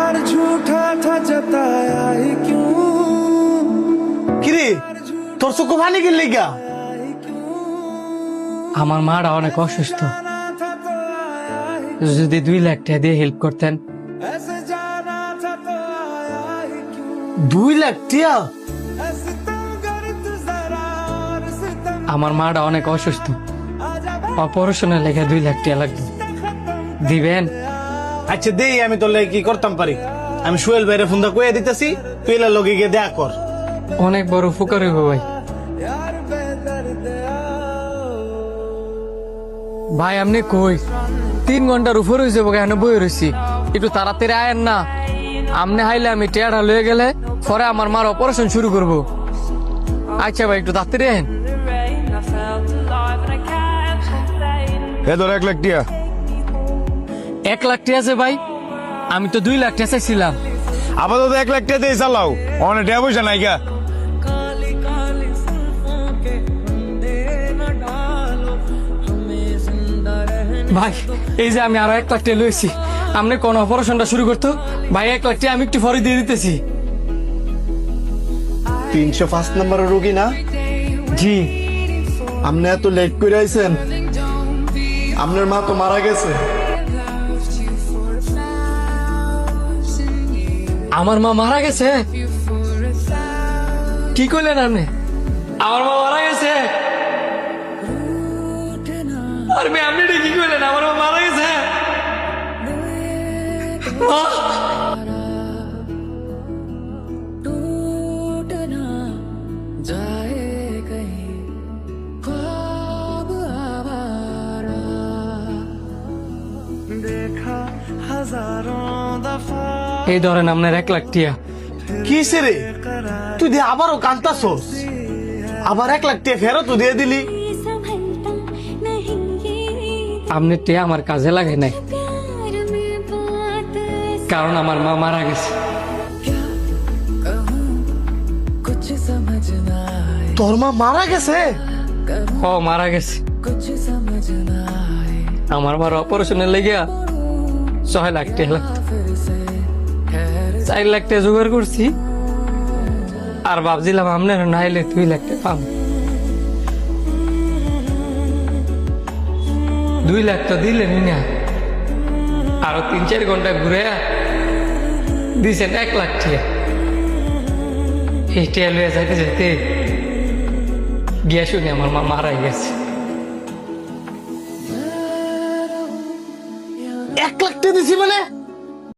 प्यार झूठा था जताया ही क्यों কিরে তোর চোখ পানি গেলি গা? আমার মারা অনেক অসুস্থ, যদি 2 লাখ টাকা দিয়ে হেল্প করতেন। ऐसे जाना था तो आया ही क्यों 2 লাখ টিয়া? ऐसे तुम गर्द जरा और सितम আমার মারা অনেক অসুস্থ, आजा অপারেশনের লেগে 2 লাখ টাকা লাগবে, দিবেন? আচ্ছা দেই, আমি তোর লাগি কি করতাম পারি। আমি সোহেল ভাইরে ফোন দা কইয়া দিতেছি, তুই এলা লগে গিয়ে দেখা কর। অনেক বড় উপকার হইব ভাই। यार बेदर्द ভাই আপনি কই? 3 ঘন্টার উপর হয়ে যাবো, কেন বই রয়েছি, একটু তাড়াতাড়ি আয়েন না। আমনে হাইলে আমি টেয়ারা লয়ে গেলে পরে আমার মার অপারেশন শুরু করব। আচ্ছা ভাই একটু তাড়াতাড়ি আয়েন। এ ধর 1 লাখ টিয়া। 1 লাখ টাকা আছে ভাই, আমি তো 2 লাখ টাকা চাইছিলাম। আপাতত 1 লাখ টিয়া দিয়ে চালাও, অনেক টাকা পয়সা নাই গা। काली काली जुल्फों के फंदे न डालो हमें जिंदा रहने ভাই এই যে আমি আরো 1 লাখ টাকা লইছি, আপনি কোন অপারেশনটা শুরু করতো ভাই? 1 লাখ টাকা আমি একটু পরে দিয়ে দিতেছি। 305 নম্বরের রোগী না? জি। আপনি এত লেট করে আইছেন, আপনার মা তো মারা গেছে। আমার মা মারা গেছে? কি করলেন আপনি? আমার মা মারা গেছে? আর আপনি এটা কি করলেন? আমার মা মারা গেছে? মা! टूटना जाए कहीं ख्वाब आवारा देखा हजारों दफा এই ধরেন আপনার 1 লাখ টিয়া। কিসে রে, তুই দিয়ে আবারও কান্তাছস? আবার 1 লাখ টাকা ফেরত দিয়ে দিলি? संभलता नहीं ये আপনি টিয়া আমার কাজে লাগে নাই, प्यार में बात কারণ আমার মা মারা গেছে। क्या कहूँ कुछ समझ ना आए তোর মা মারা গেছে? ও মারা গেছে। कुछ समझ ना आए আমার মার অপারেশনের লেগে 6 লাখ টাকা লাগতো। फिर से ठहर 4 লাখ টাকা জোগাড় করছি, আর ভাবছিলাম আপনার নাইলে 2 লাখ টাকা পাবো। 2 লাখ তো দিলেনই না, আরো 3-4 ঘন্টা ঘুরে দিছেন 1 লাখ টাকা। এই টাকা লয়ে যাইতে যাইতে গিয়া শুনি আমার মা মারা গেছে।